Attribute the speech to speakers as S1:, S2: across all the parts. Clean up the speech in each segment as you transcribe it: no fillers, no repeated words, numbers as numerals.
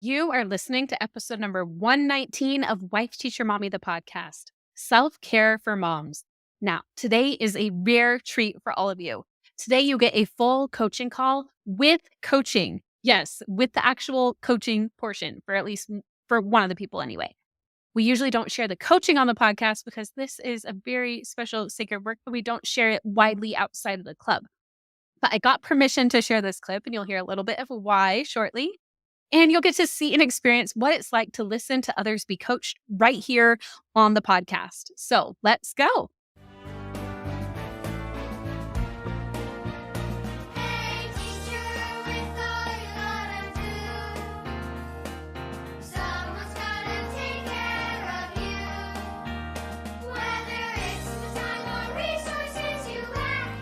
S1: You are listening to episode number 119 of Wife Teacher Mommy, the podcast, Self-Care for Moms. Now, today is a rare treat for all of you. Today, you get a full coaching call with coaching. Yes, with the actual coaching portion for at least for one of the people anyway. We usually don't share the coaching on the podcast because this is a very special sacred work, but we don't share it widely outside of the club. But I got permission to share this clip, and you'll hear a little bit of why shortly. And you'll get to see and experience what it's like to listen to others be coached right here on the podcast. So let's go.
S2: Hey teacher, with all you gotta do, someone's gotta take care of you. Whether it's the time or resources you lack,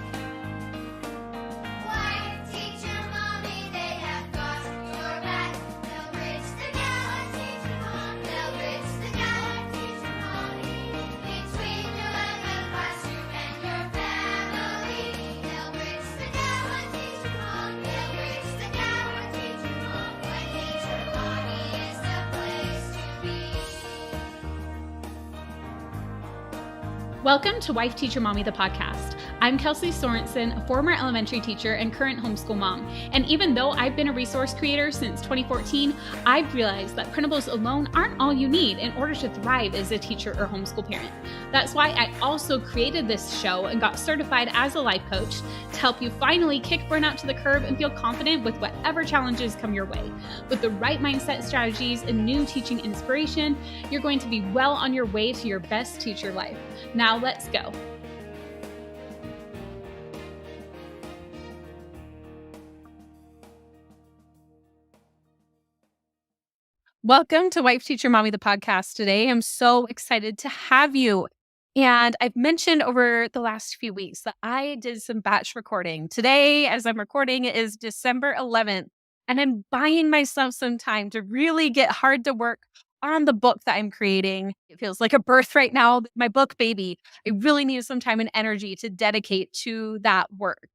S2: Wife Teacher Mommy, they have got your back. They'll bridge the gap, Teacher Mom. They'll bridge the gap, Teacher Mommy. Between you and the classroom and your family, they'll bridge the gap, Teacher Mom. They'll bridge the gap, Teacher Mom. When Teacher Mommy is the place to be.
S1: Welcome to Wife Teacher Mommy, the podcast. I'm Kelsey Sorensen, a former elementary teacher and current homeschool mom. And even though I've been a resource creator since 2014, I've realized that printables alone aren't all you need in order to thrive as a teacher or homeschool parent. That's why I also created this show and got certified as a life coach to help you finally kick burnout to the curb and feel confident with whatever challenges come your way. With the right mindset strategies and new teaching inspiration, you're going to be well on your way to your best teacher life. Now let's go. Welcome to Wife Teacher Mommy, the podcast today. I'm so excited to have you. And I've mentioned over the last few weeks that I did some batch recording. Today, as I'm recording, it is December 11th, and I'm buying myself some time to really get hard to work on the book that I'm creating. It feels like a birth right now, my book baby. I really need some time and energy to dedicate to that work.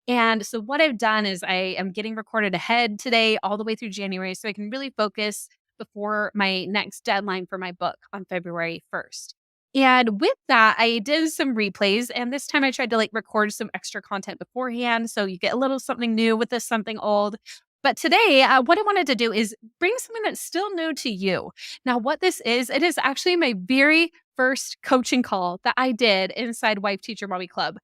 S1: And so what I've done is I am getting recorded ahead today all the way through January so I can really focus before my next deadline for my book on February 1st. And with that, I did some replays, and this time I tried to record some extra content beforehand so you get a little something new with this something old. But today, what I wanted to do is bring something that's still new to you. Now, what this is, it is actually my very first coaching call that I did inside Wife Teacher Mommy Club.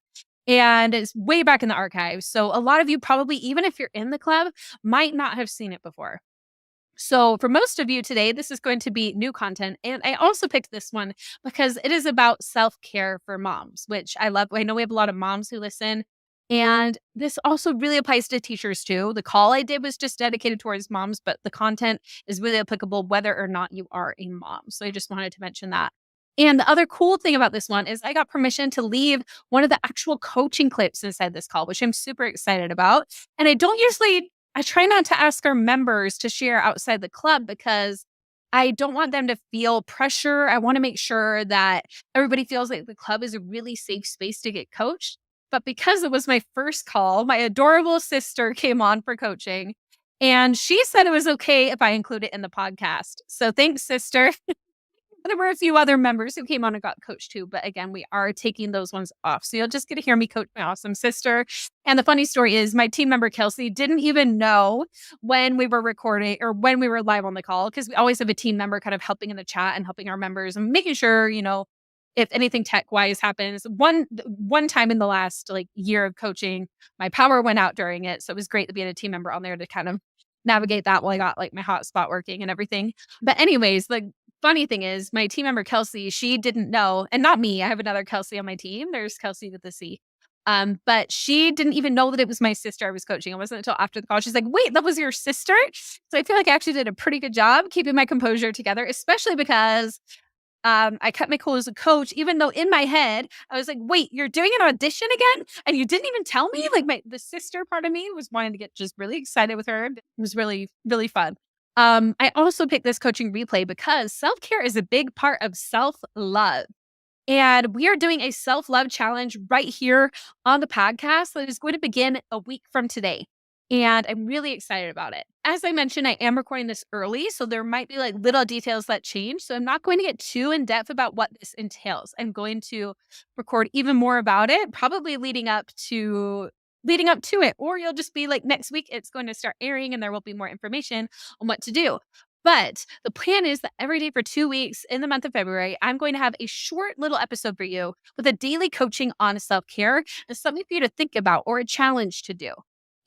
S1: And it's way back in the archives. So a lot of you probably, even if you're in the club, might not have seen it before. So for most of you today, this is going to be new content. And I also picked this one because it is about self-care for moms, which I love. I know we have a lot of moms who listen. And this also really applies to teachers too. The call I did was just dedicated towards moms, but the content is really applicable whether or not you are a mom. So I just wanted to mention that. And the other cool thing about this one is I got permission to leave one of the actual coaching clips inside this call, which I'm super excited about. And I try not to ask our members to share outside the club because I don't want them to feel pressure. I want to make sure that everybody feels like the club is a really safe space to get coached. But because it was my first call, my adorable sister came on for coaching, and she said it was okay if I include it in the podcast. So thanks, sister. There were a few other members who came on and got coached too, but again, we are taking those ones off. So you'll just get to hear me coach my awesome sister. And the funny story is my team member, Kelsey, didn't even know when we were recording or when we were live on the call, because we always have a team member kind of helping in the chat and helping our members and making sure, if anything tech-wise happens. One time in the last year of coaching, my power went out during it. So it was great to be a team member on there to kind of navigate that while I got my hotspot working and everything. But anyways, funny thing is my team member, Kelsey, she didn't know, and not me. I have another Kelsey on my team. There's Kelsey with the C. But she didn't even know that it was my sister I was coaching. It wasn't until after the call. She's like, wait, that was your sister? So I feel like I actually did a pretty good job keeping my composure together, especially because I kept my cool as a coach, even though in my head, I was like, wait, you're doing an audition again? And you didn't even tell me? The sister part of me was wanting to get just really excited with her. It was really, really fun. I also picked this coaching replay because self-care is a big part of self-love. And we are doing a self-love challenge right here on the podcast that is going to begin a week from today. And I'm really excited about it. As I mentioned, I am recording this early, so there might be like little details that change. So I'm not going to get too in depth about what this entails. I'm going to record even more about it, probably leading up to it, or you'll just be like next week it's going to start airing and there will be more information on what to do. But the plan is that every day for 2 weeks in the month of February, I'm going to have a short little episode for you with a daily coaching on self-care and something for you to think about or a challenge to do.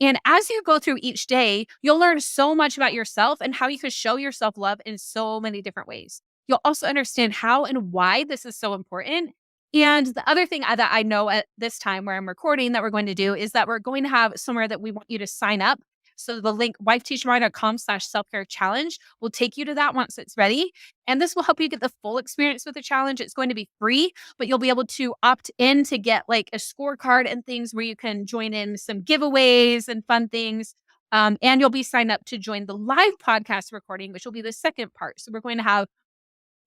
S1: And as you go through each day, you'll learn so much about yourself and how you can show yourself love in so many different ways. You'll also understand how and why this is so important. And the other thing that I know at this time where I'm recording that we're going to do is that we're going to have somewhere that we want you to sign up. So the link wifeteachermommy.com/self-care challenge will take you to that once it's ready. And this will help you get the full experience with the challenge. It's going to be free, but you'll be able to opt in to get like a scorecard and things where you can join in some giveaways and fun things. And you'll be signed up to join the live podcast recording, which will be the second part. So we're going to have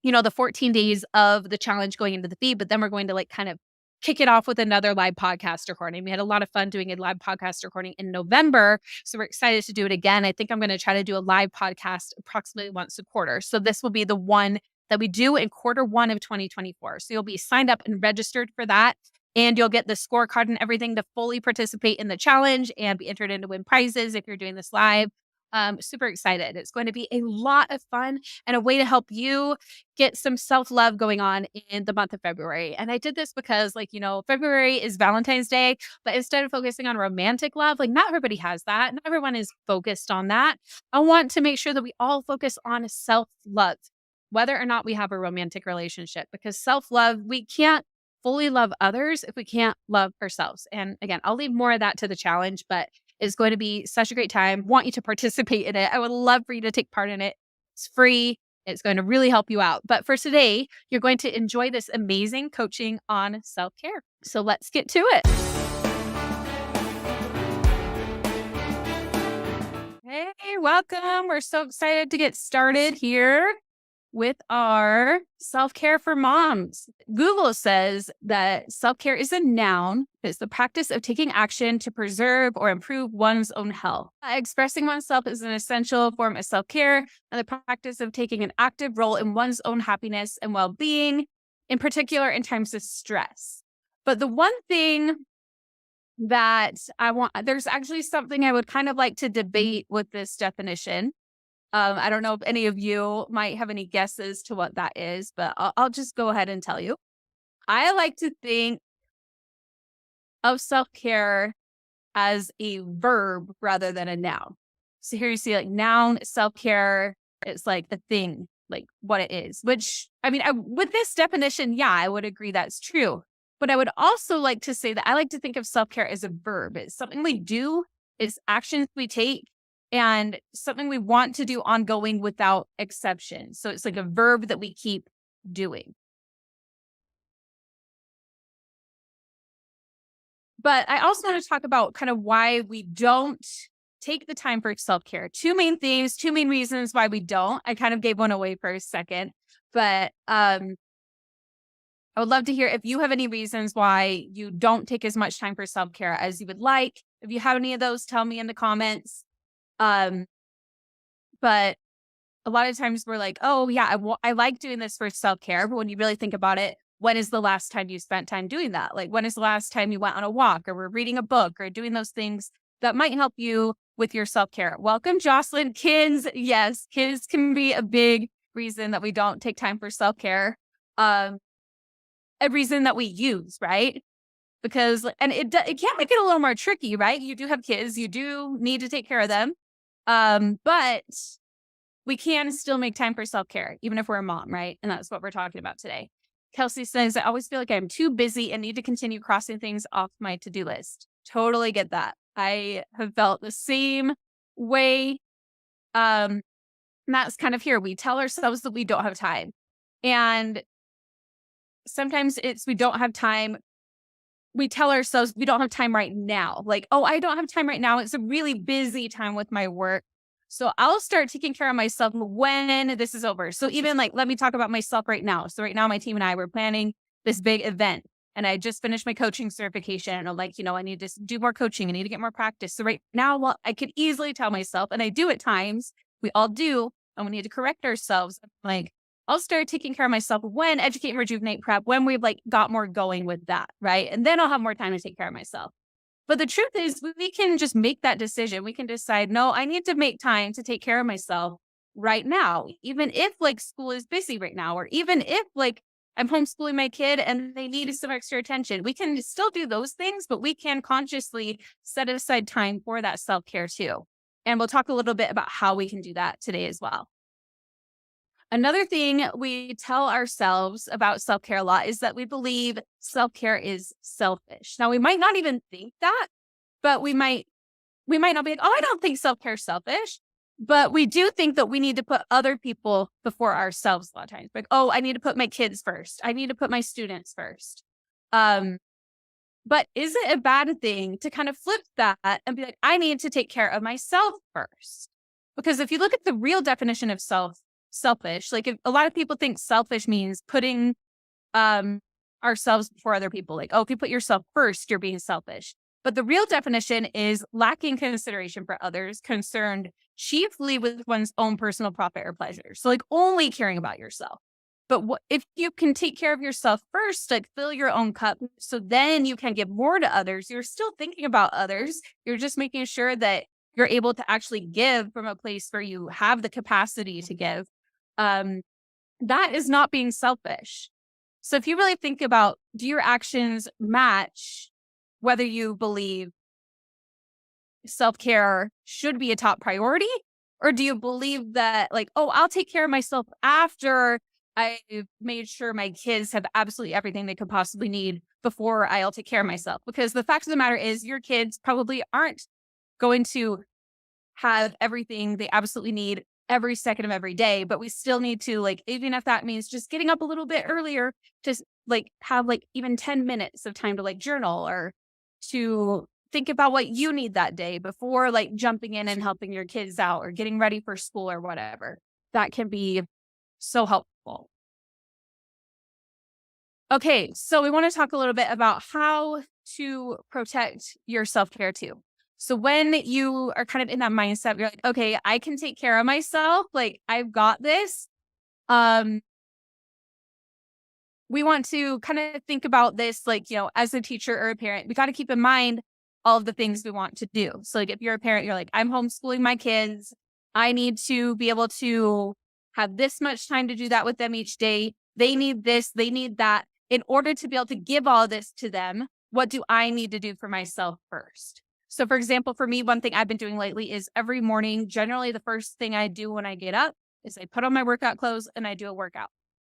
S1: the 14 days of the challenge going into the feed, but then we're going to like kind of kick it off with another live podcast recording. We had a lot of fun doing a live podcast recording in November. So we're excited to do it again. I think I'm going to try to do a live podcast approximately once a quarter. So this will be the one that we do in quarter 1 of 2024. So you'll be signed up and registered for that. And you'll get the scorecard and everything to fully participate in the challenge and be entered in to win prizes if you're doing this live. Super excited. It's going to be a lot of fun and a way to help you get some self-love going on in the month of February. And I did this because February is Valentine's Day, but instead of focusing on romantic love, like not everybody has that. Not everyone is focused on that. I want to make sure that we all focus on self-love, whether or not we have a romantic relationship, because self-love, we can't fully love others if we can't love ourselves. And again, I'll leave more of that to the challenge, but it's going to be such a great time. Want you to participate in it. I would love for you to take part in it. It's free. It's going to really help you out. But for today, you're going to enjoy this amazing coaching on self-care. So let's get to it. Hey, welcome. We're so excited to get started here with our self-care for moms. Google says that self-care is a noun. It's the practice of taking action to preserve or improve one's own health. Expressing oneself is an essential form of self-care and the practice of taking an active role in one's own happiness and well-being, in particular in times of stress. But the one thing that there's actually something I would kind of like to debate with this definition. I don't know if any of you might have any guesses to what that is, but I'll just go ahead and tell you. I like to think of self-care as a verb rather than a noun. So here you see like noun, self-care, it's like the thing, like what it is, which with this definition, yeah, I would agree that's true. But I would also like to say that I like to think of self-care as a verb. It's something we do, it's actions we take, and something we want to do ongoing without exception. So it's like a verb that we keep doing. But I also want to talk about kind of why we don't take the time for self-care. Two main themes, two main reasons why we don't. I kind of gave one away for a second, but I would love to hear if you have any reasons why you don't take as much time for self-care as you would like. If you have any of those, tell me in the comments. But a lot of times we're like, oh yeah, I like doing this for self-care. But when you really think about it, when is the last time you spent time doing that? Like when is the last time you went on a walk or were reading a book or doing those things that might help you with your self-care? Welcome, Jocelyn. Kids, yes, kids can be a big reason that we don't take time for self-care. A reason that we use, right? Because, and it can make it a little more tricky, right? You do have kids, you do need to take care of them. But we can still make time for self-care, even if we're a mom, right? And that's what we're talking about today. Kelsey says, I always feel like I'm too busy and need to continue crossing things off my to-do list. Totally get that. I have felt the same way. And that's kind of here. We tell ourselves that we don't have time. And sometimes we don't have time. We tell ourselves we don't have time right now. Like, oh, I don't have time right now. It's a really busy time with my work. So I'll start taking care of myself when this is over. So even like, let me talk about myself right now. So right now, my team and I were planning this big event. and I just finished my coaching certification. And I'm like, I need to do more coaching. I need to get more practice. So right now, well, I could easily tell myself, and I do at times, we all do, and we need to correct ourselves. Like, I'll start taking care of myself when Educate and Rejuvenate prep, when we've like got more going with that, right? And then I'll have more time to take care of myself. But the truth is, we can just make that decision. We can decide, no, I need to make time to take care of myself right now, even if like school is busy right now, or even if like I'm homeschooling my kid and they need some extra attention. We can still do those things, but we can consciously set aside time for that self care too. And we'll talk a little bit about how we can do that today as well. Another thing we tell ourselves about self care a lot is that we believe self care is selfish. Now, we might not even think that, but we might not be like, oh, I don't think self care is selfish. But we do think that we need to put other people before ourselves a lot of times. Like, oh, I need to put my kids first. I need to put my students first. Um, but is it a bad thing to kind of flip that and be like, I need to take care of myself first? Because if you look at the real definition of selfish, like if a lot of people think selfish means putting ourselves before other people. Like, oh, if you put yourself first, you're being selfish. But the real definition is lacking consideration for others, concerned chiefly with one's own personal profit or pleasure. So like only caring about yourself. But if you can take care of yourself first, like fill your own cup, so then you can give more to others. You're still thinking about others. You're just making sure that you're able to actually give from a place where you have the capacity to give. That is not being selfish. So if you really think about, do your actions match whether you believe self-care should be a top priority? Or do you believe that like, oh, I'll take care of myself after I've made sure my kids have absolutely everything they could possibly need before I'll take care of myself? Because the fact of the matter is your kids probably aren't going to have everything they absolutely need every second of every day, but we still need to like, even if that means just getting up a little bit earlier to like have like even 10 minutes of time to like journal or to think about what you need that day before like jumping in and helping your kids out or getting ready for school or whatever. That can be so helpful. Okay, so we want to talk a little bit about how to protect your self-care too. So when you are kind of in that mindset, you're like, okay, I can take care of myself. Like I've got this. Um, we want to kind of think about this, like, as a teacher or a parent, we got to keep in mind all of the things we want to do. So like if you're a parent, you're like, I'm homeschooling my kids. I need to be able to have this much time to do that with them each day. They need this, they need that. In order to be able to give all this to them, what do I need to do for myself first? So for example, for me, one thing I've been doing lately is every morning, generally the first thing I do when I get up is I put on my workout clothes and I do a workout.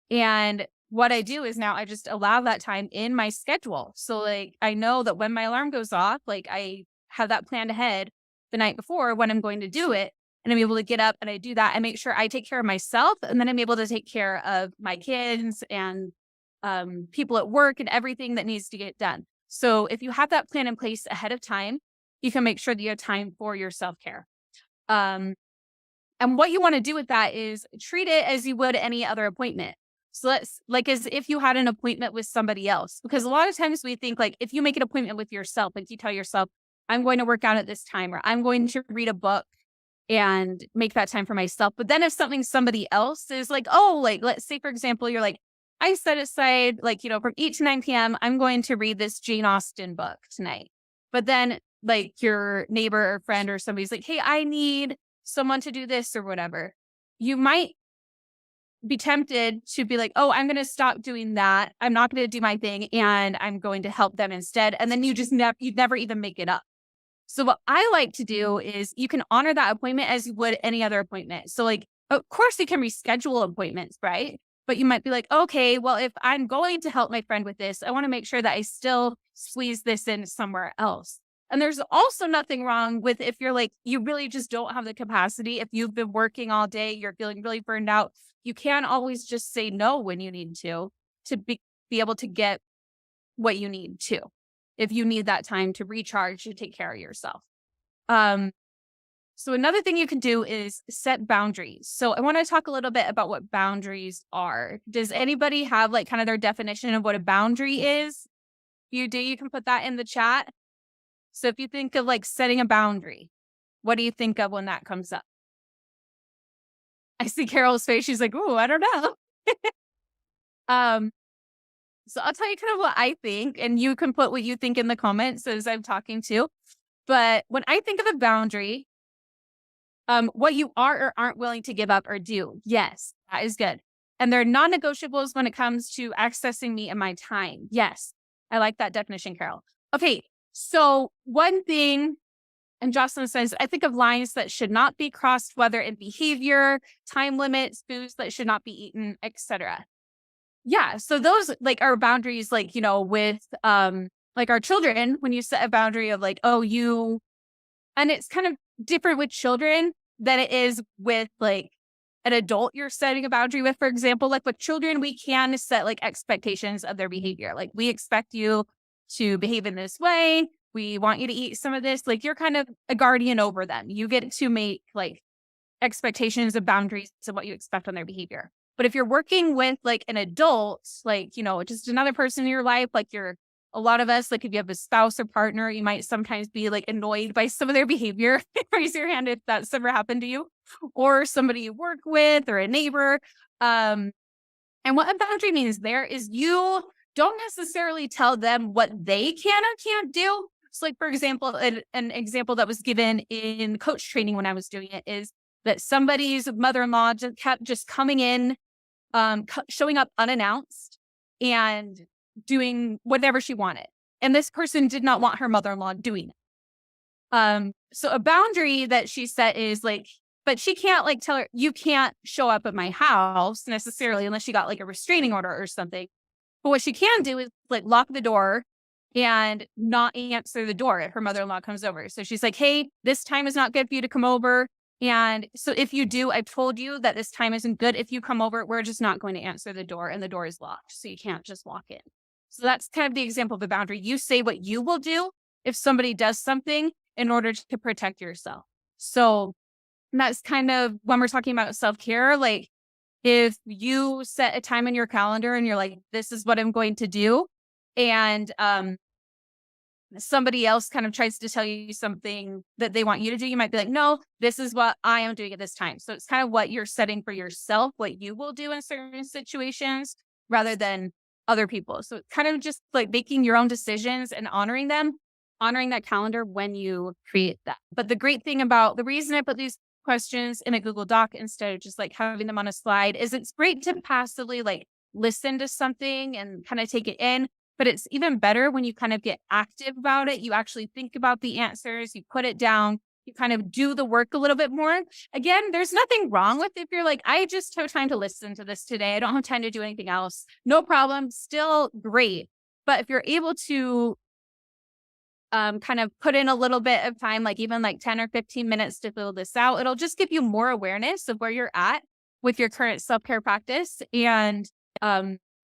S1: And what I do is now I just allow that time in my schedule. So like I know that when my alarm goes off, like I have that planned ahead the night before when I'm going to do it. And I'm able to get up and I do that. I make sure I take care of myself. And then I'm able to take care of my kids and people at work and everything that needs to get done. So if you have that plan in place ahead of time, you can make sure that you have time for your self-care. And what you want to do with that is treat it as you would any other appointment. So let's like as if you had an appointment with somebody else, because a lot of times we think like if you make an appointment with yourself, like you tell yourself, I'm going to work out at this time, or I'm going to read a book and make that time for myself. But then if somebody else is like, oh, like, let's say, for example, you're like, I set aside like, from 8 to 9 p.m., I'm going to read this Jane Austen book tonight. But then like your neighbor or friend or somebody's like, hey, I need someone to do this or whatever. You might be tempted to be like, oh, I'm going to stop doing that. I'm not going to do my thing and I'm going to help them instead. And then you just you never even make it up. So what I like to do is you can honor that appointment as you would any other appointment. So like, of course you can reschedule appointments, right? But you might be like, okay, well, if I'm going to help my friend with this, I want to make sure that I still squeeze this in somewhere else. And there's also nothing wrong with if you're like, you really just don't have the capacity. If you've been working all day, you're feeling really burned out. You can always just say no when you need to be able to get what you need to. If you need that time to recharge, to take care of yourself. So another thing you can do is set boundaries. So I want to talk a little bit about what boundaries are. Does anybody have like kind of their definition of what a boundary is? If you do, you can put that in the chat. So if you think of like setting a boundary, what do you think of when that comes up? I see Carol's face. She's like, "Ooh, I don't know." Um, so I'll tell you kind of what I think, and you can put what you think in the comments as I'm talking to. But when I think of a boundary, what you are or aren't willing to give up or do, yes, that is good. And they're non-negotiables when it comes to accessing me and my time. Yes, I like that definition, Carol. Okay, so one thing, and Jocelyn says, I think of lines that should not be crossed, whether in behavior, time limits, foods that should not be eaten, etc. Yeah, so those like are boundaries, like, with like our children, when you set a boundary of like, oh, and it's kind of different with children than it is with like an adult you're setting a boundary with. For example, like with children, we can set like expectations of their behavior. Like, we expect you to behave in this way. We want you to eat some of this. Like, you're kind of a guardian over them. You get to make like expectations and boundaries of what you expect on their behavior. But if you're working with like an adult, like, just another person in your life, like a lot of us, like if you have a spouse or partner, you might sometimes be like annoyed by some of their behavior. Raise your hand if that's ever happened to you, or somebody you work with or a neighbor. And what a boundary means there is you don't necessarily tell them what they can or can't do. So like, for example, an example that was given in coach training when I was doing it is that somebody's mother-in-law just kept just coming in, showing up unannounced and doing whatever she wanted. And this person did not want her mother-in-law doing it. So a boundary that she set is like, but she can't like tell her, you can't show up at my house necessarily unless she got like a restraining order or something. But what she can do is like lock the door and not answer the door if her mother-in-law comes over. So she's like, hey, this time is not good for you to come over. And so if you do, I've told you that this time isn't good. If you come over, we're just not going to answer the door, and the door is locked. So you can't just walk in. So that's kind of the example of a boundary. You say what you will do if somebody does something in order to protect yourself. So that's kind of when we're talking about self-care, like if you set a time in your calendar and you're like, this is what I'm going to do. And somebody else kind of tries to tell you something that they want you to do, you might be like, no, this is what I am doing at this time. So it's kind of what you're setting for yourself, what you will do in certain situations rather than other people. So it's kind of just like making your own decisions and honoring them, honoring that calendar when you create that. But the great thing about the reason I put these questions in a Google Doc instead of just like having them on a slide is it's great to passively like listen to something and kind of take it in. But it's even better when you kind of get active about it. You actually think about the answers, you put it down, you kind of do the work a little bit more. Again, there's nothing wrong with if you're like, I just have time to listen to this today. I don't have time to do anything else. No problem. Still great. But if you're able to kind of put in a little bit of time, like even like 10 or 15 minutes to fill this out, it'll just give you more awareness of where you're at with your current self-care practice and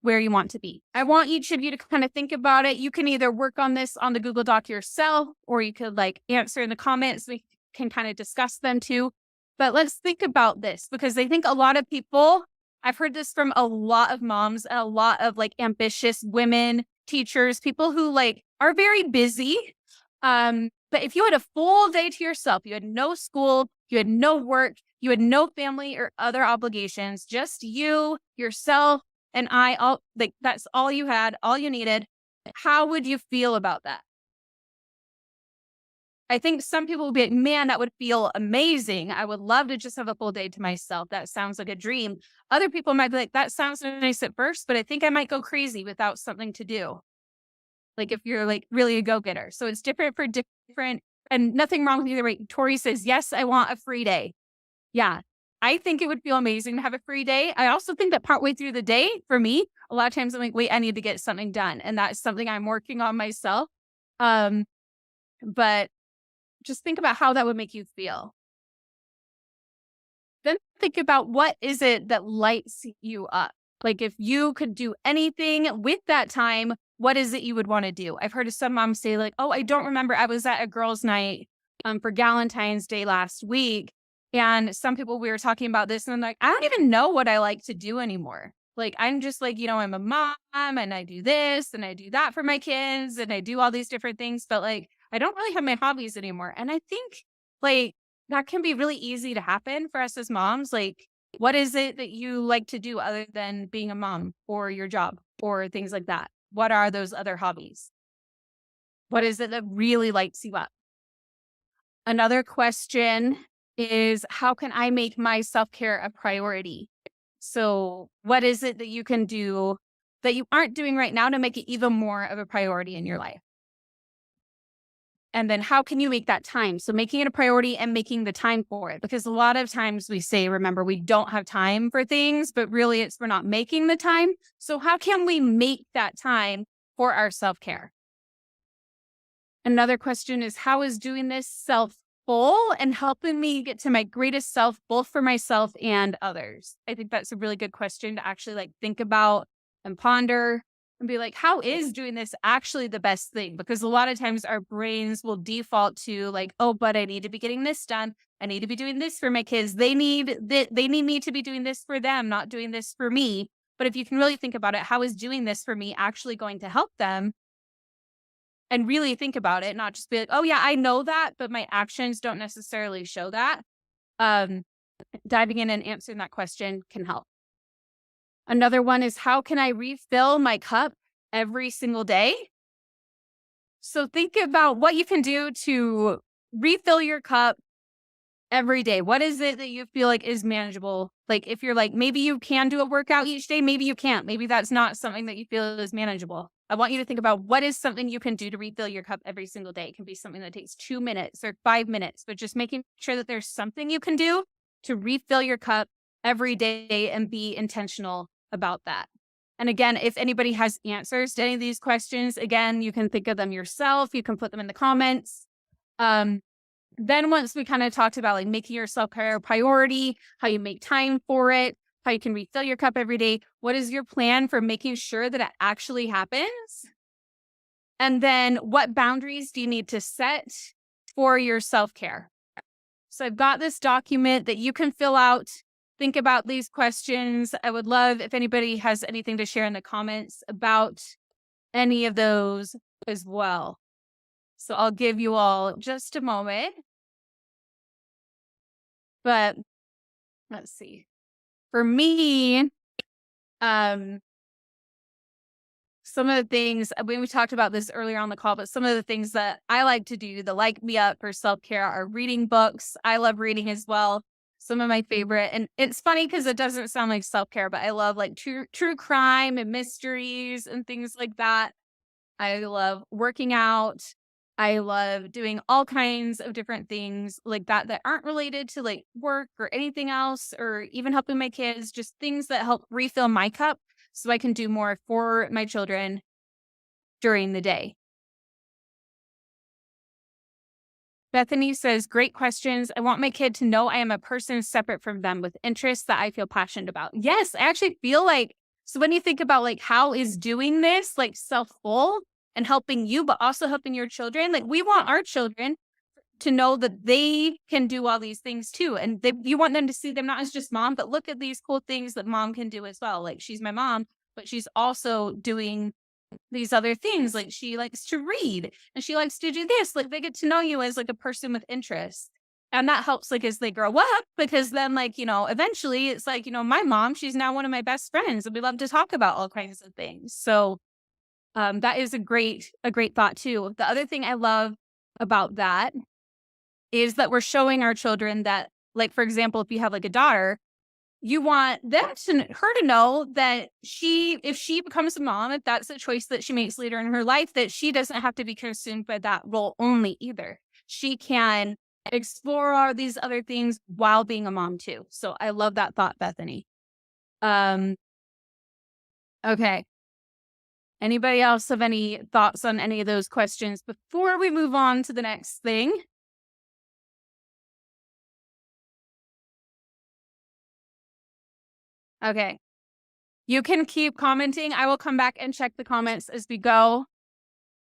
S1: where you want to be. I want each of you to kind of think about it. You can either work on this on the Google Doc yourself, or you could like answer in the comments. We can kind of discuss them too. But let's think about this, because I think a lot of people, I've heard this from a lot of moms and a lot of like ambitious women, teachers, people who like are very busy. But if you had a full day to yourself, you had no school, you had no work, you had no family or other obligations, just you, yourself, and all like that's all you had, all you needed. How would you feel about that? I think some people would be like, man, that would feel amazing. I would love to just have a full day to myself. That sounds like a dream. Other people might be like, that sounds nice at first, but I think I might go crazy without something to do. Like if you're like really a go-getter. So it's different for different, and nothing wrong with either way. Tori says, yes, I want a free day. Yeah. I think it would feel amazing to have a free day. I also think that partway through the day, for me, a lot of times I'm like, wait, I need to get something done. And that's something I'm working on myself. But just think about how that would make you feel. Then think about what is it that lights you up? Like if you could do anything with that time, what is it you would want to do? I've heard of some moms say like, oh, I don't remember. I was at a girls' night for Valentine's Day last week. And some people, we were talking about this and I'm like, I don't even know what I like to do anymore. Like, I'm just like, I'm a mom and I do this and I do that for my kids and I do all these different things, but like, I don't really have my hobbies anymore. And I think like that can be really easy to happen for us as moms. Like, what is it that you like to do other than being a mom or your job or things like that? What are those other hobbies? What is it that really lights you up? Another question is, how can I make my self care a priority? So, what is it that you can do that you aren't doing right now to make it even more of a priority in your life? And then how can you make that time? So, making it a priority and making the time for it. Because a lot of times we say, remember, we don't have time for things, but really it's we're not making the time. So, how can we make that time for our self care? Another question is, how is doing this self-full and helping me get to my greatest self, both for myself and others? I think that's a really good question to actually like think about and ponder and be like, how is doing this actually the best thing? Because a lot of times our brains will default to like, oh, but I need to be getting this done. I need to be doing this for my kids. They need me to be doing this for them, not doing this for me. But if you can really think about it, how is doing this for me actually going to help them? And really think about it, not just be like, "Oh, yeah, I know that, but my actions don't necessarily show that." Um, Diving in and answering that question can help. Another one is, how can I refill my cup every single day? So think about what you can do to refill your cup every day. What is it that you feel like is manageable? Like, if you're like, maybe you can do a workout each day, maybe you can't. Maybe that's not something that you feel is manageable. I want you to think about what is something you can do to refill your cup every single day. It can be something that takes 2 minutes or 5 minutes, but just making sure that there's something you can do to refill your cup every day and be intentional about that. And again, if anybody has answers to any of these questions, again, you can think of them yourself. You can put them in the comments. Um, then once we kind of talked about like making your self-care a priority, how you make time for it, how you can refill your cup every day, what is your plan for making sure that it actually happens? And then what boundaries do you need to set for your self-care? So I've got this document that you can fill out. Think about these questions. I would love if anybody has anything to share in the comments about any of those as well. So I'll give you all just a moment. But let's see. For me, um, some of the things we talked about this earlier on the call, but some of the things that I like to do that like me up for self-care are reading books. I love reading as well. Some of my favorite, and it's funny because it doesn't sound like self-care, but I love like true crime and mysteries and things like that. I love working out. I love doing all kinds of different things like that that aren't related to like work or anything else, or even helping my kids, just things that help refill my cup so I can do more for my children during the day. Bethany says, great questions. I want my kid to know I am a person separate from them with interests that I feel passionate about. Yes, I actually feel like, so when you think about like, how is doing this like self-full and helping you, but also helping your children, like we want our children to know that they can do all these things too. And you want them to see them not as just mom, but look at these cool things that mom can do as well. Like she's my mom, but she's also doing these other things. Like she likes to read and she likes to do this. Like they get to know you as like a person with interest. And that helps like as they grow up, because then like, eventually it's like, my mom, she's now one of my best friends and we love to talk about all kinds of things. So that is a great thought too. The other thing I love about that is that we're showing our children that, like, for example, if you have like a daughter, you want her to know that if she becomes a mom, if that's a choice that she makes later in her life, that she doesn't have to be consumed by that role only either. She can explore all these other things while being a mom too. So I love that thought, Bethany. Okay. Anybody else have any thoughts on any of those questions before we move on to the next thing? Okay. You can keep commenting. I will come back and check the comments as we go.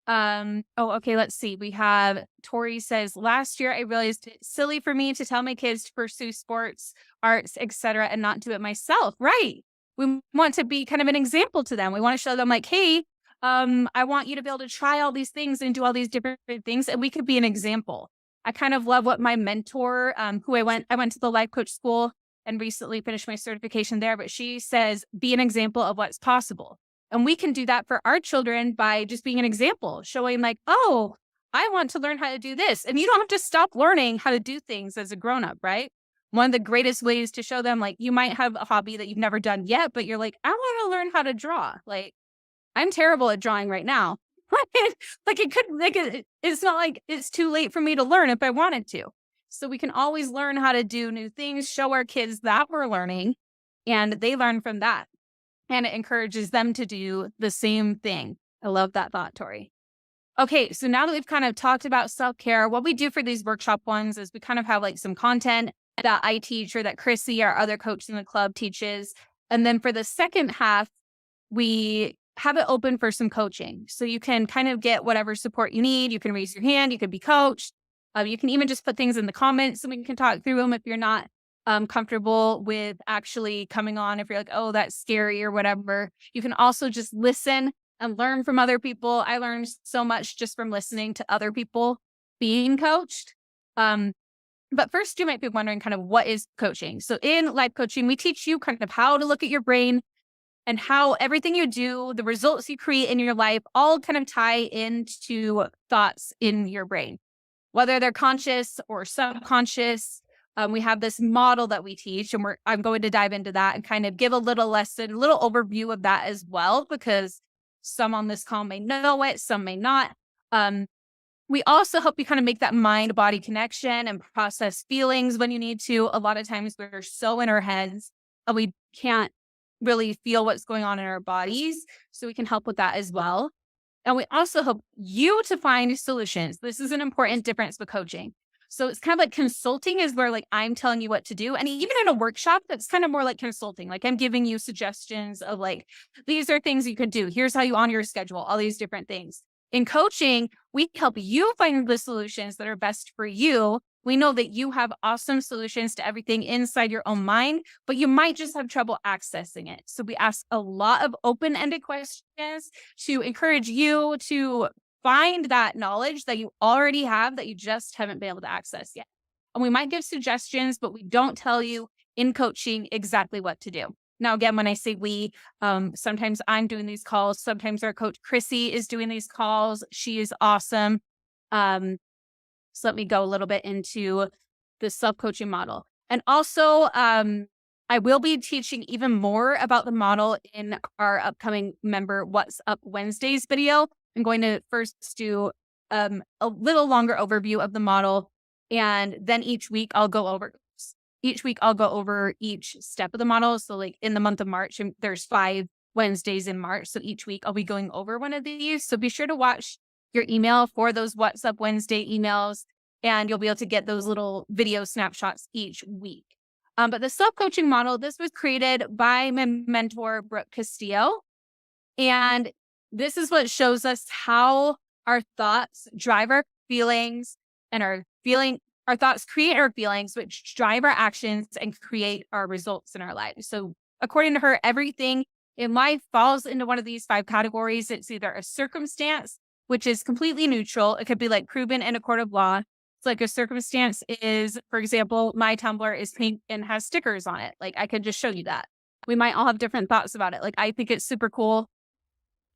S1: Okay, let's see. We have Tori says, last year I realized it's silly for me to tell my kids to pursue sports, arts, etc., and not do it myself. Right. We want to be kind of an example to them. We want to show them like, hey, I want you to be able to try all these things and do all these different things, and we could be an example. I kind of love what my mentor, who I went to the life coach school and recently finished my certification there, but she says, be an example of what's possible. And we can do that for our children by just being an example, showing like, oh, I want to learn how to do this. And you don't have to stop learning how to do things as a grown up, right? One of the greatest ways to show them, like, you might have a hobby that you've never done yet, but you're like, I want to learn how to draw. Like, I'm terrible at drawing right now. Like it could, it's not like it's too late for me to learn if I wanted to. So we can always learn how to do new things, show our kids that we're learning, and they learn from that. And it encourages them to do the same thing. I love that thought, Tori. Okay, so now that we've kind of talked about self-care, what we do for these workshop ones is we kind of have like some content that I teach or that Chrissy, our other coach in the club, teaches. And then for the second half, we have it open for some coaching. So you can kind of get whatever support you need. You can raise your hand. You can be coached. You can even just put things in the comments so we can talk through them if you're not comfortable with actually coming on. If you're like, oh, that's scary or whatever, you can also just listen and learn from other people. I learned so much just from listening to other people being coached. But first, you might be wondering kind of what is coaching. So in life coaching, we teach you kind of how to look at your brain and how everything you do, the results you create in your life, all kind of tie into thoughts in your brain, whether they're conscious or subconscious. We have this model that we teach, and I'm going to dive into that and kind of give a little lesson, a little overview of that as well, because some on this call may know it, some may not. We also help you kind of make that mind-body connection and process feelings when you need to. A lot of times we're so in our heads and we can't really feel what's going on in our bodies. So we can help with that as well. And we also help you to find solutions. This is an important difference with coaching. So it's kind of like consulting is where like I'm telling you what to do. And even in a workshop, that's kind of more like consulting. Like I'm giving you suggestions of like, these are things you could do. Here's how you honor your schedule, all these different things. In coaching, we help you find the solutions that are best for you. We know that you have awesome solutions to everything inside your own mind, but you might just have trouble accessing it. So we ask a lot of open-ended questions to encourage you to find that knowledge that you already have that you just haven't been able to access yet. And we might give suggestions, but we don't tell you in coaching exactly what to do. Now, again, when I say we, sometimes I'm doing these calls. Sometimes our coach, Chrissy, is doing these calls. She is awesome. So let me go a little bit into the self-coaching model. And also, I will be teaching even more about the model in our upcoming Member What's Up Wednesdays video. I'm going to first do a little longer overview of the model. And then each week I'll go over each step of the model. So like in the month of March, there's 5 Wednesdays in March. So each week I'll be going over one of these. So be sure to watch your email for those What's Up Wednesday emails, and you'll be able to get those little video snapshots each week. But the self-coaching model, this was created by my mentor, Brooke Castillo. And this is what shows us how our thoughts drive our feelings, and our thoughts create our feelings, which drive our actions and create our results in our lives. So according to her, everything in life falls into one of these 5 categories. It's either a circumstance, which is completely neutral. It could be like proven in a court of law. It's like a circumstance is, for example, my tumbler is pink and has stickers on it. Like I could just show you that. We might all have different thoughts about it. Like I think it's super cool.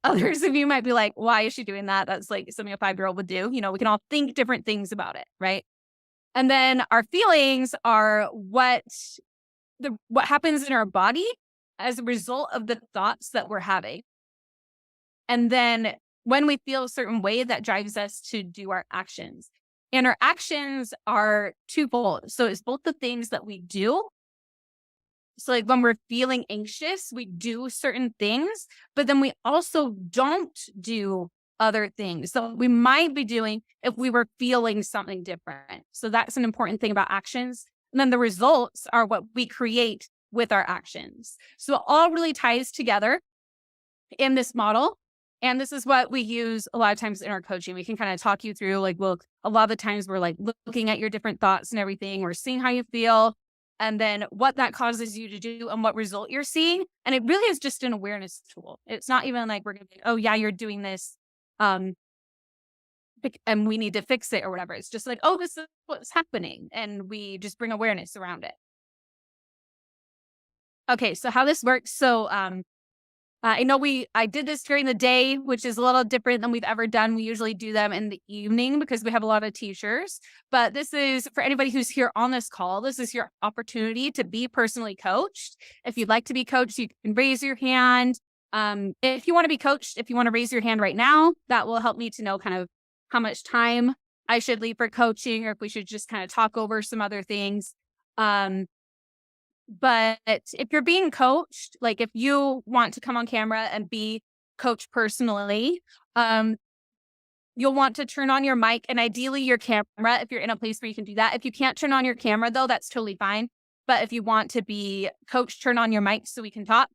S1: Others of you might be like, why is she doing that? That's like something a 5-year-old would do. You know, we can all think different things about it, right? And then our feelings are what happens in our body as a result of the thoughts that we're having. And then when we feel a certain way, that drives us to do our actions. And our actions are twofold. So it's both the things that we do. So like when we're feeling anxious, we do certain things, but then we also don't do other things. So we might be doing if we were feeling something different. So that's an important thing about actions. And then the results are what we create with our actions. So it all really ties together in this model. And this is what we use a lot of times in our coaching. We can kind of talk you through like, well, a lot of the times we're like looking at your different thoughts and everything. We're seeing how you feel. and then what that causes you to do and what result you're seeing. And it really is just an awareness tool. It's not even like we're going to be, oh, yeah, you're doing this. Um, and we need to fix it or whatever. It's just like, oh, this is what's happening. And we just bring awareness around it. Okay. So how this works. So, I know I did this during the day, which is a little different than we've ever done. We usually do them in the evening because we have a lot of teachers. But this is for anybody who's here on this call. This is your opportunity to be personally coached. If you'd like to be coached, you can raise your hand. If you want to be coached, if you want to raise your hand right now, that will help me to know kind of how much time I should leave for coaching, or if we should just kind of talk over some other things. Um, but if you're being coached, like if you want to come on camera and be coached personally, um, you'll want to turn on your mic and ideally your camera if you're in a place where you can do that. If you can't turn on your camera, though, that's totally fine. But if you want to be coached, turn on your mic so we can talk.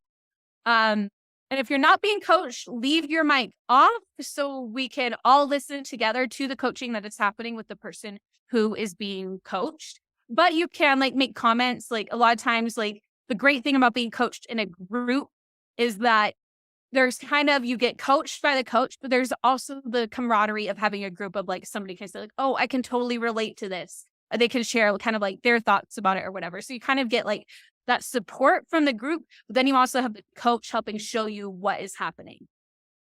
S1: Um, and if you're not being coached, leave your mic off so we can all listen together to the coaching that is happening with the person who is being coached. But you can like make comments. Like a lot of times, like the great thing about being coached in a group is that there's kind of you get coached by the coach, but there's also the camaraderie of having a group of like somebody can say like, oh, I can totally relate to this. They can share kind of like their thoughts about it or whatever. So you kind of get like that support from the group, but then you also have the coach helping show you what is happening.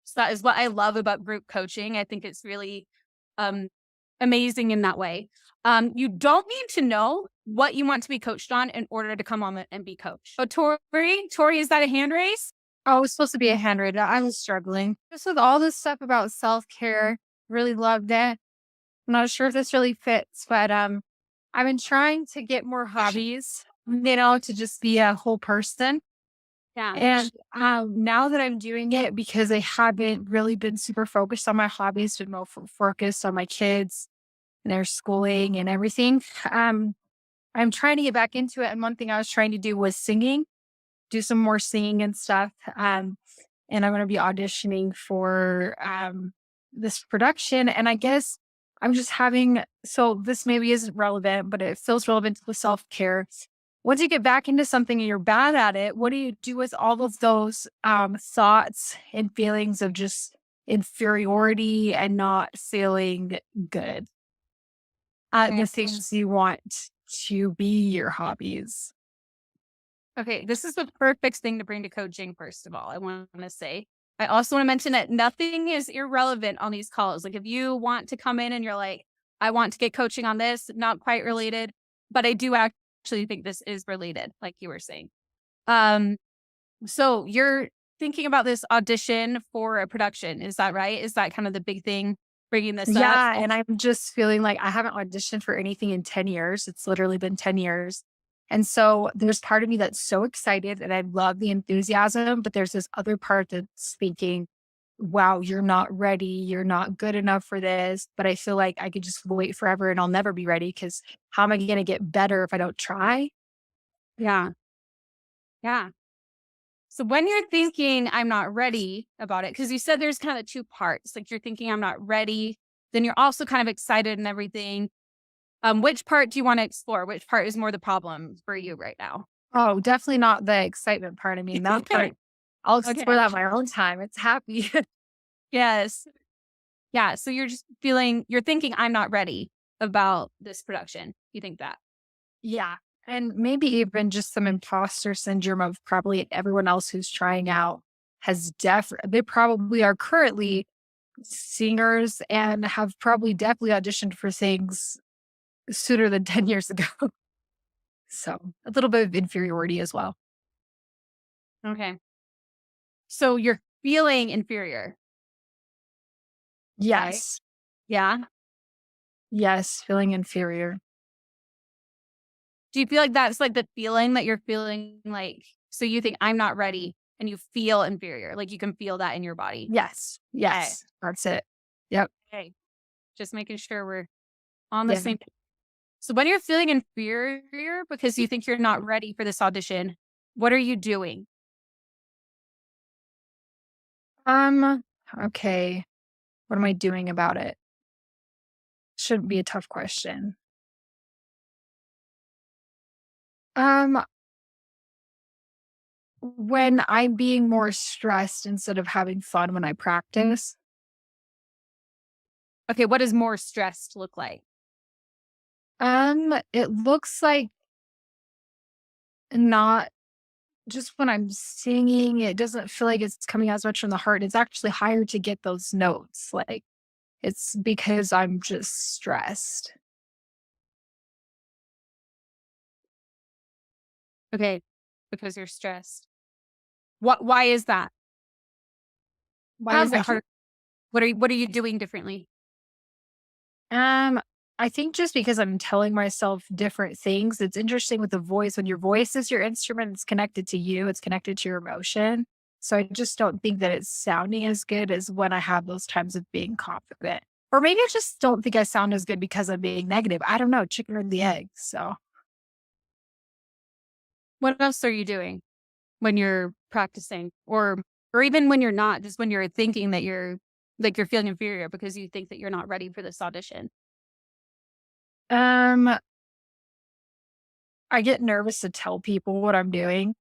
S1: So that is what I love about group coaching. I think it's really um, amazing in that way. You don't need to know what you want to be coached on in order to come on and be coached. Oh, Tori, is that a hand raise?
S3: Oh, it was supposed to be a handwritten. I was struggling. Just with all this stuff about self-care, really loved it. I'm not sure if this really fits, but I've been trying to get more hobbies, to just be a whole person.
S1: Yeah.
S3: And now that I'm doing it, because I haven't really been super focused on my hobbies, been more focused on my kids and their schooling and everything. I'm trying to get back into it. And one thing I was trying to do was singing, do some more singing and stuff. And I'm going to be auditioning for this production. And I guess I'm just having, so this maybe isn't relevant, but it feels relevant to the self care. Once you get back into something and you're bad at it, what do you do with all of those thoughts and feelings of just inferiority and not feeling good at the things you want to be your hobbies?
S1: Okay, this is the perfect thing to bring to coaching, first of all, I want to say. I also want to mention that nothing is irrelevant on these calls. Like if you want to come in and you're like, I want to get coaching on this, not quite related, but I do actually think this is related, like you were saying. So you're thinking about this audition for a production, is that right? Is that kind of the big thing bringing this up?
S3: Yeah, and I'm just feeling like I haven't auditioned for anything in 10 years. It's literally been 10 years. And so there's part of me that's so excited and I love the enthusiasm, but there's this other part that's thinking, wow, you're not ready. You're not good enough for this. But I feel like I could just wait forever and I'll never be ready because how am I going to get better if I don't try?
S1: Yeah. Yeah. So when you're thinking I'm not ready about it, because you said there's kind of two parts, like you're thinking I'm not ready, then you're also kind of excited and everything. Which part do you want to explore? Which part is more the problem for you right now?
S3: Oh, definitely not the excitement part. I mean, that part, I'll explore that my own time. It's happy.
S1: Yes. Yeah. So you're just you're thinking I'm not ready about this production. You think that?
S3: Yeah. And maybe even just some imposter syndrome of probably everyone else who's trying out has they probably are currently singers and have probably definitely auditioned for things sooner than 10 years ago. So a little bit of inferiority as well.
S1: Okay. So you're feeling inferior.
S3: Yes.
S1: Yeah.
S3: Yes. Feeling inferior.
S1: Do you feel like that's like the feeling that you're feeling like, so you think I'm not ready and you feel inferior? Like you can feel that in your body?
S3: Yes. Yes. That's it. Yep.
S1: Okay. Just making sure we're on the
S3: Yeah.
S1: same. So when you're feeling inferior because you think you're not ready for this audition, what are you doing?
S3: Okay. What am I doing about it? Shouldn't be a tough question. Um, when I'm being more stressed instead of having fun when I practice.
S1: Okay, what does more stressed look like?
S3: It looks like not just when I'm singing, it doesn't feel like it's coming as much from the heart. It's actually higher to get those notes. Like it's because I'm just stressed.
S1: Okay, because you're stressed. Why is that? Why is it
S3: I think
S1: hard? What are you doing differently?
S3: Um, I think just because I'm telling myself different things, it's interesting with the voice. When your voice is your instrument, it's connected to you, it's connected to your emotion. So I just don't think that it's sounding as good as when I have those times of being confident. Or maybe I just don't think I sound as good because I'm being negative. I don't know, chicken or the egg. So
S1: What else are you doing when you're practicing? Or even when you're not, just when you're thinking that you're feeling inferior because you think that you're not ready for this audition?
S3: um I get nervous to tell people what I'm doing.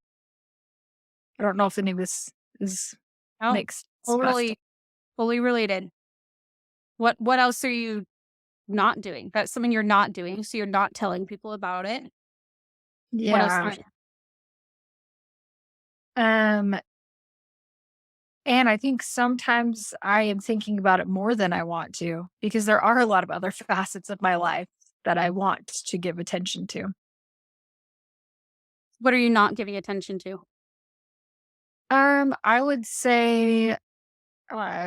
S3: I don't know if any of this is
S1: Oh,
S3: makes sense, but
S1: totally, fully related. What else are you not doing? That's something you're not doing, so you're not telling people about it. What else
S3: yeah.
S1: are you
S3: Um And I think sometimes I am thinking about it more than I want to because there are a lot of other facets of my life that I want to give attention to.
S1: what are you not giving attention to?
S3: I would say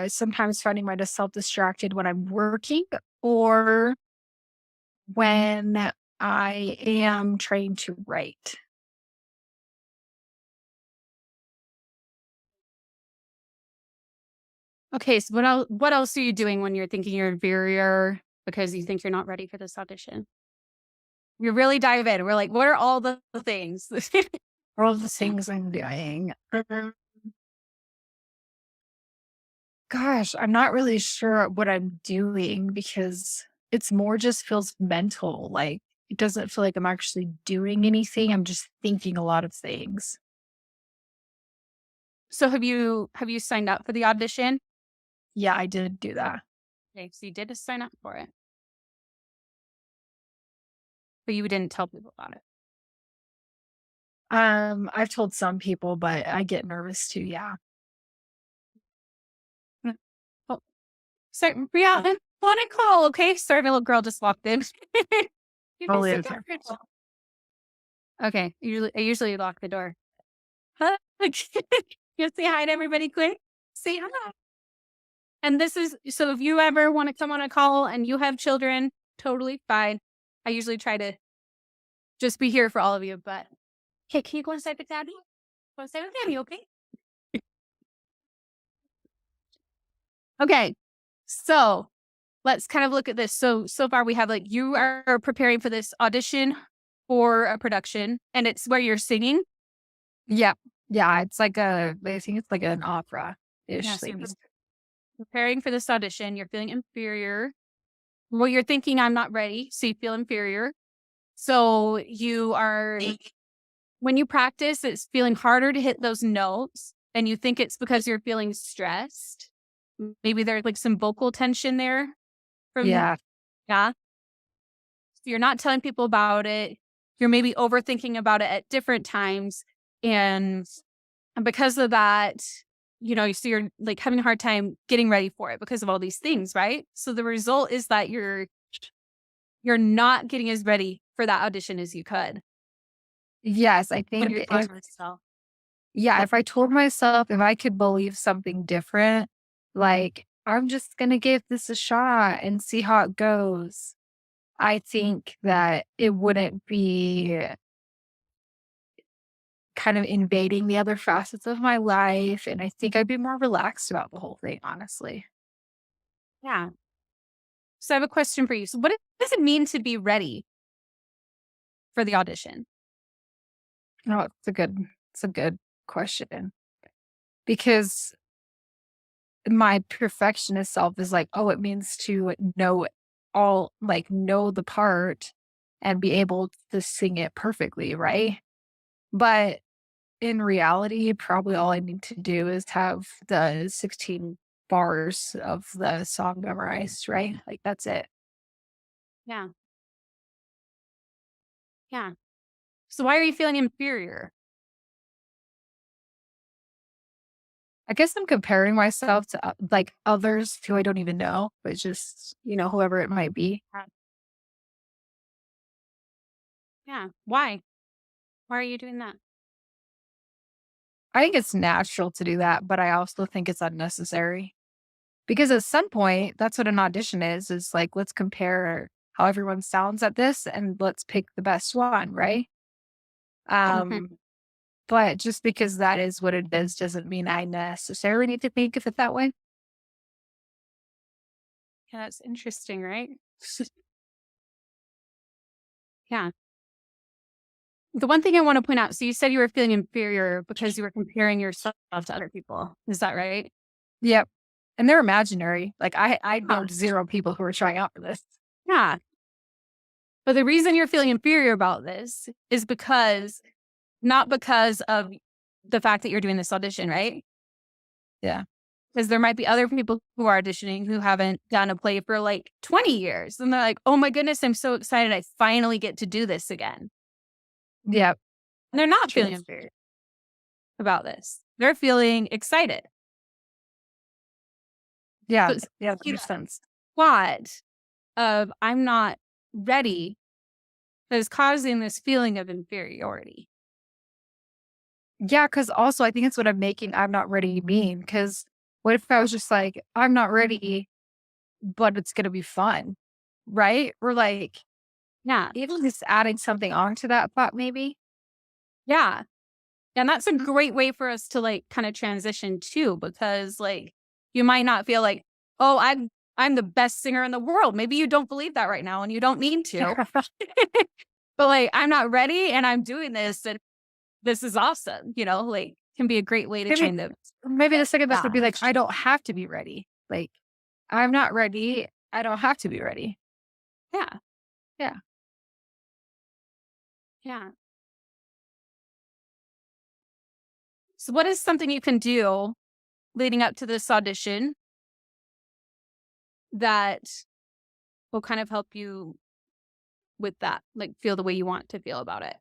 S3: sometimes finding myself distracted when I'm working or when I am trying to write.
S1: Okay, so what else are you doing when you're thinking you're inferior because you think you're not ready for this audition? We really dive in. We're like, what are all the things?
S3: All the things I'm doing. Gosh, I'm not really sure what I'm doing because it's more just feels mental. Like it doesn't feel like I'm actually doing anything. I'm just thinking a lot of things.
S1: So have you signed up for the audition?
S3: Yeah, I did do that.
S1: Okay, so you did just sign up for it, but you didn't tell people about it.
S3: I've told some people, but I get nervous too. Yeah.
S1: Mm. Oh, so yeah, and on a call, okay? Sorry, my little girl just walked in. Give me a
S3: Totally
S1: second.
S3: okay.
S1: Okay, I usually lock the door. Huh? You say hi to everybody quick. Say hi. And this is so if you ever want to come on a call and you have children, totally fine. I usually try to just be here for all of you, but hey, can you go inside with daddy? Go inside with daddy, okay? Okay. So let's kind of look at this. So far we have like you are preparing for this audition for a production and it's where you're singing.
S3: Yeah. Yeah. I think it's like an opera
S1: Yeah,
S3: ish
S1: so you're
S3: thing.
S1: preparing for this audition, you're feeling inferior. Well, you're thinking I'm not ready, so you feel inferior. So you are when you practice, it's feeling harder to hit those notes, and you think it's because you're feeling stressed. Maybe there's like some vocal tension there from
S3: Yeah.
S1: yeah. So you're not telling people about it. You're maybe overthinking about it at different times, and because of that, so you're like having a hard time getting ready for it because of all these things, right? So the result is that you're not getting as ready for that audition as you could
S3: Yes. I
S1: when
S3: think
S1: you're talking to yourself.
S3: yeah, if I told myself if I could believe something different, like, I'm just gonna give this a shot and see how it goes, I think that it wouldn't be kind of invading the other facets of my life, and I think I'd be more relaxed about the whole thing, honestly.
S1: Yeah. So I have a question for you. So what does it mean to be ready for the audition?
S3: No, it's a good question because my perfectionist self is like, "Oh, it means to know know the part." and be able to sing it perfectly, right? But in reality, probably all I need to do is have the 16 bars of the song memorized, right? Like that's it.
S1: Yeah. Yeah. So why are you feeling inferior?
S3: I guess I'm comparing myself to like others who I don't even know, but just, whoever it might be.
S1: Uh, Yeah. Why? Why are you doing that?
S3: I think it's natural to do that, but I also think it's unnecessary because at some point, that's what an audition is like, let's compare how everyone sounds at this and let's pick the best one, right?
S1: Mhm.
S3: Um, but just because that is what it is doesn't mean I necessarily need to think of it that way.
S1: Yeah, that's interesting, right? Yeah. The one thing I want to point out, so you said you were feeling inferior because you were comparing yourself to other people. Is that right?
S3: Yep. And they're imaginary. Like I
S1: Huh.
S3: know zero people who are trying out for this.
S1: Yeah. But the reason you're feeling inferior about this is because not because of the fact that you're doing this audition, right?
S3: Yeah.
S1: Because there might be other people who are auditioning who haven't done a play for like 20 years. And they're like, oh my goodness, I'm so excited. I finally get to do this again.
S3: Yep.
S1: And they're not
S3: True.
S1: feeling inferior about this. They're feeling excited.
S3: Yeah.
S1: But
S3: Yeah, that
S1: see
S3: makes
S1: that
S3: sense.
S1: quad of I'm not ready that is causing this feeling of inferiority.
S3: Yeah, because also I think it's what I'm not ready mean. Because what if I was just like, I'm not ready, but it's gonna be fun, right? Or like
S1: Yeah.
S3: even just adding something onto that thought maybe.
S1: Yeah. And that's a great way for us to like kind of transition too, because like you might not feel like, oh, I'm the best singer in the world. Maybe you don't believe that right now and you don't need to. But like I'm not ready and I'm doing this and this is awesome, like can be a great way to
S3: Maybe
S1: kind of
S3: maybe the second best would
S1: yeah.
S3: be like, I don't have to be ready. Like, I'm not ready. I don't have to be ready.
S1: Yeah.
S3: Yeah.
S1: Yeah. So what is something you can do leading up to this audition that will kind of help you with that, like feel the way you want to feel about it?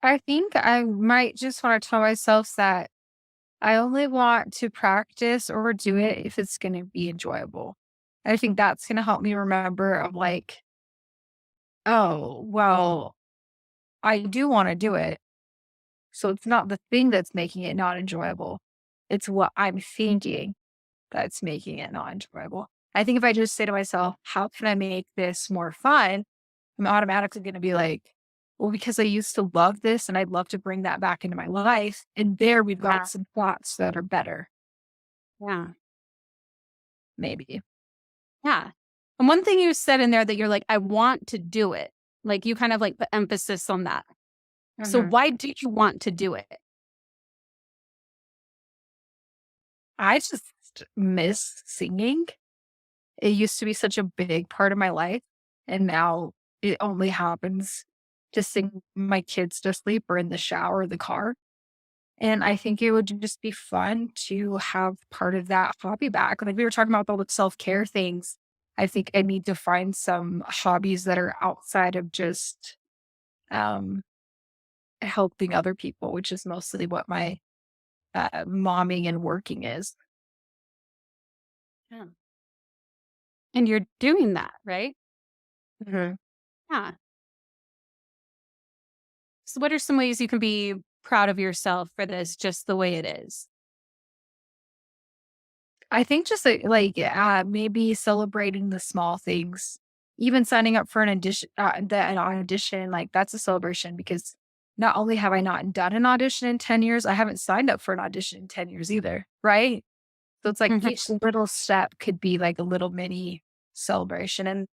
S3: I think I might just want to tell myself that I only want to practice or do it if it's going to be enjoyable. I think that's going to help me remember of like, oh, well, I do want to do it. So it's not the thing that's making it not enjoyable. It's what I'm thinking that's making it not enjoyable. I think if I just say to myself, how can I make this more fun? I'm automatically going to be like, well, because I used to love this and I'd love to bring that back into my life. And there we've got
S1: Yeah.
S3: some thoughts that are better,
S1: Yeah.
S3: maybe.
S1: Yeah. And one thing you said in there that you're like, I want to do it. Like you kind of like put emphasis on that. So
S3: Mhm.
S1: why do you want to do it?
S3: I just miss singing. It used to be such a big part of my life. And now it only happens to sing my kids to sleep or in the shower or the car. And I think it would just be fun to have part of that hobby back. Like we were talking about all the self care things. I think I need to find some hobbies that are outside of just um, helping other people, which is mostly what my momming and working is.
S1: Yeah. And you're doing that, right?
S3: Mhm.
S1: Yeah. So what are some ways you can be proud of yourself for this just the way it is?
S3: I think just maybe celebrating the small things, even signing up for an audition, like that's a celebration because not only have I not done an audition in 10 years, I haven't signed up for an audition in 10 years either. Right. So it's like
S1: Mhm.
S3: each little step could be like a little mini celebration. And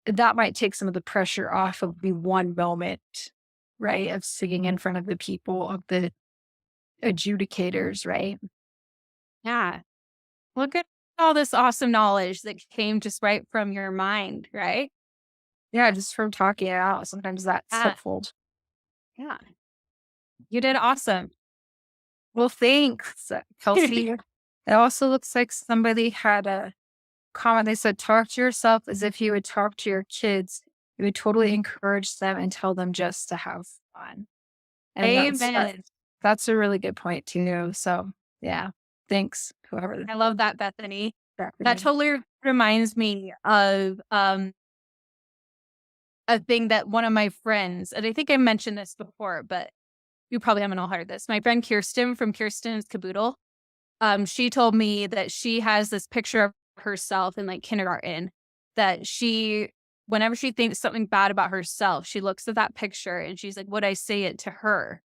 S3: that might take some of the pressure off of the one moment, right? Of singing in front of the people, of the adjudicators, right?
S1: Yeah. Look at all this awesome knowledge that came just right from your mind, right?
S3: Yeah, just from talking it out. Sometimes that's
S1: Yeah.
S3: helpful.
S1: Yeah. You did awesome.
S3: Well, thanks, Kelsey. It also looks like somebody had a comment. They said, talk to yourself as if you would talk to your kids. You would totally encourage them and tell them just to have fun. And
S1: Amen.
S3: that's a really good point too. So yeah, thanks, whoever
S1: I love that, Bethany.
S3: that
S1: That totally reminds me of a thing that one of my friends, and I think I mentioned this before, but you probably haven't all heard this. My friend Kirsten from Kirsten's Caboodle, she told me that she has this picture of herself in like kindergarten that whenever she thinks something bad about herself, she looks at that picture and she's like, would I say it to her?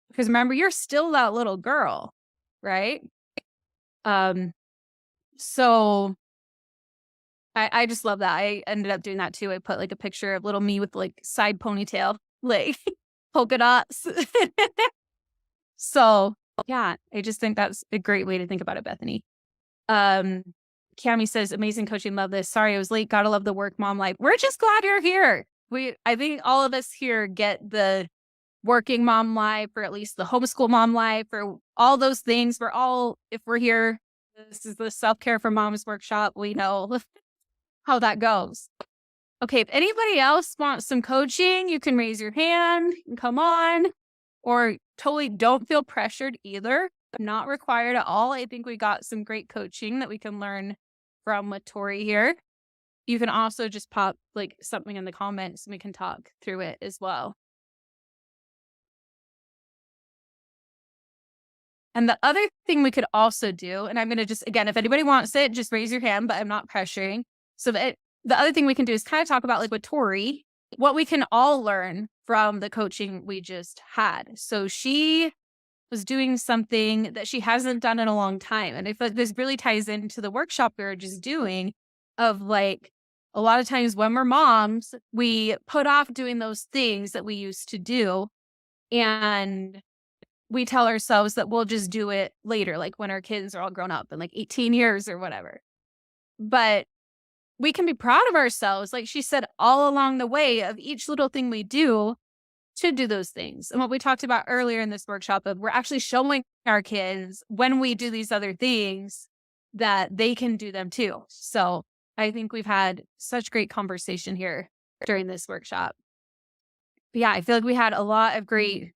S1: Because remember, you're still that little girl, right? Um, so I just love that. I ended up doing that too. I put like a picture of little me with like side ponytail, like polka dots. So yeah, I just think that's a great way to think about it, Bethany. Um, Cami says, amazing coaching. Love this. Sorry, I was late. Gotta love the work mom life. We're just glad you're here. I think all of us here get the working mom life, or at least the homeschool mom life, or all those things. If we're here, this is the self-care for moms workshop. We know how that goes. Okay, if anybody else wants some coaching, you can raise your hand and come on, or totally don't feel pressured either. Not required at all. I think we got some great coaching that we can learn from with Tori here. You can also just pop like something in the comments and we can talk through it as well. And the other thing we could also do, and I'm going to just, again, if anybody wants it, just raise your hand, but I'm not pressuring. So the other thing we can do is kind of talk about, like with Tori, what we can all learn from the coaching we just had. So she was doing something that she hasn't done in a long time. And I feel like this really ties into the workshop we were just doing of like, a lot of times when we're moms, we put off doing those things that we used to do. And we tell ourselves that we'll just do it later, like when our kids are all grown up in like 18 years or whatever. But we can be proud of ourselves, like she said, all along the way of each little thing we do to do those things. And what we talked about earlier in this workshop of we're actually showing our kids when we do these other things that they can do them too. So I think we've had such great conversation here during this workshop. But yeah, I feel like we had a lot of great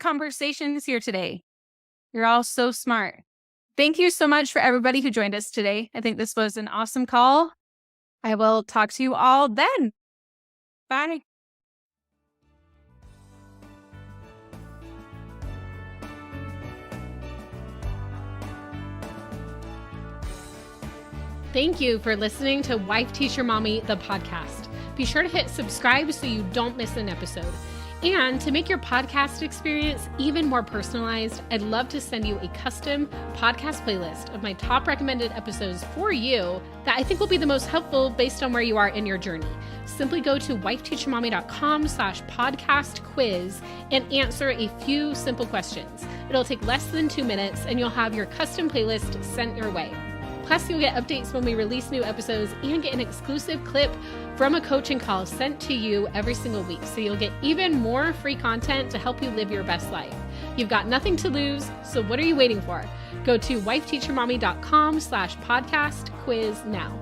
S1: conversations here today. You're all so smart. Thank you so much for everybody who joined us today. I think this was an awesome call. I will talk to you all then. Bye. Thank you for listening to Wife Teacher Mommy, the podcast. Be sure to hit subscribe so you don't miss an episode. And to make your podcast experience even more personalized, I'd love to send you a custom podcast playlist of my top recommended episodes for you that I think will be the most helpful based on where you are in your journey. Simply go to wifeteachermommy.com/podcast quiz and answer a few simple questions. It'll take less than 2 minutes and you'll have your custom playlist sent your way. Plus, you'll get updates when we release new episodes and get an exclusive clip from a coaching call sent to you every single week. So you'll get even more free content to help you live your best life. You've got nothing to lose, so what are you waiting for? Go to wifeteachermommy.com/podcast quiz now.